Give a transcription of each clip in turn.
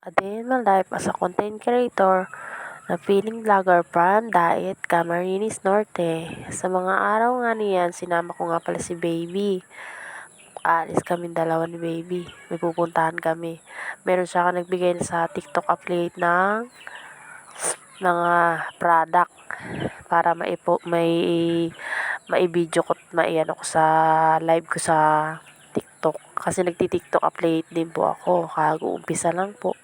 A day in my life as a content creator na feeling vlogger from Daet, Camarines Norte. Sa mga araw nga niyan, sinama ko nga pala si Baby. Alis kami dalawa ni Baby. May pupuntahan kami. Meron siya nagbigay sa TikTok affiliate ng mga product para mai-video ko, maiano ko sa live ko sa TikTok. Kasi nagti-TikTok affiliate din po ako. Kag-uumpisa lang po.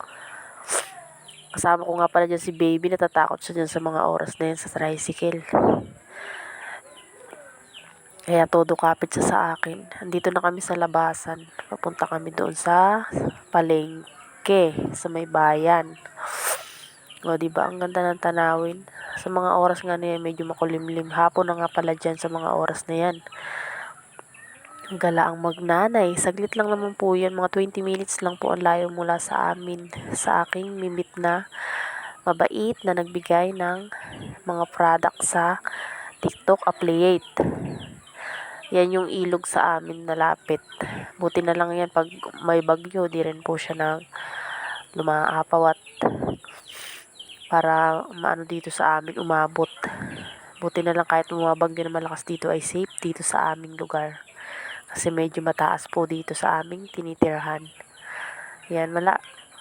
Kasama ko nga pala dyan si Baby, natatakot siya dyan sa mga oras na yan sa tricycle. Kaya todo kapit siya sa akin. Andito na kami sa labasan. Papunta kami doon sa palengke, sa may bayan. O, diba? Ang ganda ng tanawin. Sa mga oras nga na yan, medyo makulimlim. Hapon na nga pala dyan sa mga oras na yan. Ang gala ang magnanay. Saglit lang naman po yan. Mga 20 minutes lang po ang layo mula sa amin. Sa aking mimit na mabait na nagbigay ng mga product sa TikTok affiliate. Yan yung ilog sa amin na lapit. Buti na lang yan pag may bagyo, di rin po siya nang lumaapawat para maano dito sa amin umabot. Buti na lang kahit bumabagyo na malakas dito ay safe dito sa aming lugar. Kasi medyo mataas po dito sa aming tinitirhan. Yan,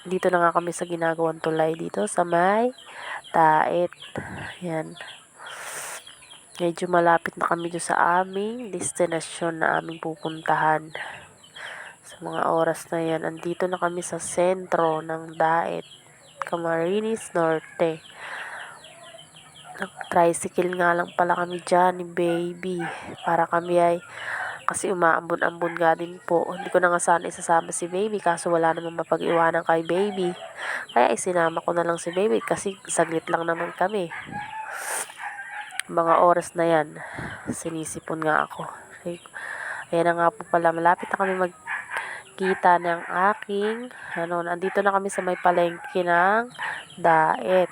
dito na nga kami sa ginagawang tulay dito sa may Daet. Yan. Medyo malapit na kami dito sa aming destinasyon na aming pupuntahan. Sa mga oras na yan, andito na kami sa sentro ng Daet, Camarines Norte. Tricycle nga lang pala kami dyan ni Baby. Para kami ay kasi umaambon-ambon nga din po. Hindi ko na nga sana isasama si Baby kaso wala namang mapag-iwanan kay Baby. Kaya isinama ko na lang si Baby kasi saglit lang naman kami. Mga oras na yan, sinisipon nga ako. Ayan na nga po pala, malapit na kami magkita ng aking, nandito na kami sa may palengke ng Daet.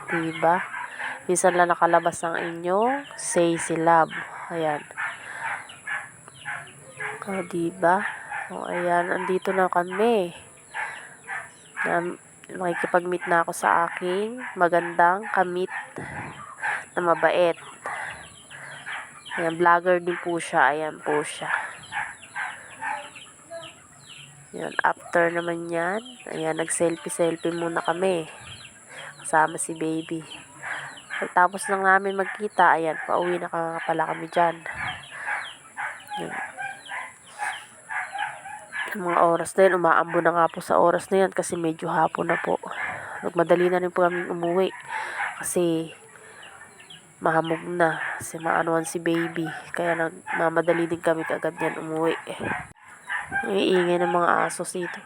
Diba? Minsan lang nakalabas ng inyong Say Si Love. Ayan. O, diba? O, ayan, andito na kami. Makikipag-meet na ako sa aking magandang kamit na mabait. Ayan, vlogger din po siya. Ayan po siya. Ayan, after naman yan, ayan, nag-selfie muna kami. Kasama si Baby. Pagtapos lang namin magkita, ayan, pauwi na pala kami dyan. Ayan. Mga oras na yun, umaambon na nga po sa oras na yan kasi medyo hapon na po. Magmadali na rin po kami umuwi kasi mahamog na kasi maanuhan si Baby. Kaya nagmamadali din kami kagad yan umuwi. Iingay ng mga aso dito.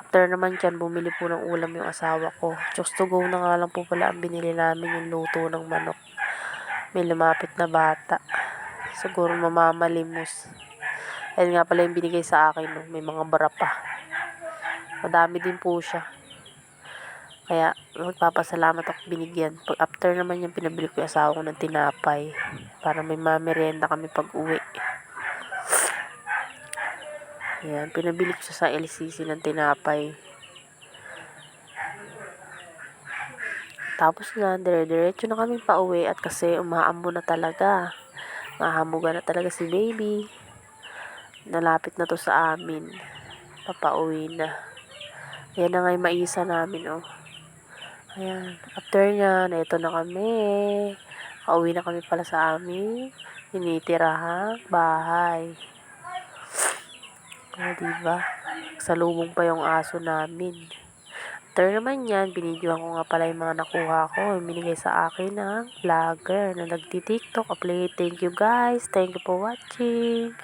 After naman dyan, bumili po ng ulam yung asawa ko. Chokes to go na nga lang po pala ang binili namin, yung luto ng manok. May lumapit na bata. Siguro mamamalimos. Ayan nga pala yung binigay sa akin, no? May mga bara pa. Madami din po siya. Kaya magpapasalamat ako binigyan. Pag after naman yung pinabili ko yung asawa ko ng tinapay. Para may mamerienda kami pag uwi. Ayan, pinabili ko siya sa LCC ng tinapay. Tapos nga, dire-diretso na kami pa uwi at kasi umaambo na talaga. Mahamugan na talaga si Baby. Nalapit na to sa amin. Papauwi na. Ayan na nga yung maisa namin, oh. Ayan. After nyan, ito na kami. Pauwi na kami pala sa amin. Tinitirahang bahay. O, diba? Salubong pa yung aso namin. After naman yan, binidyohan ko nga pala yung mga nakuha ko. Binigay sa akin ng vlogger na nagti-TikTok upload. Thank you guys. Thank you for watching.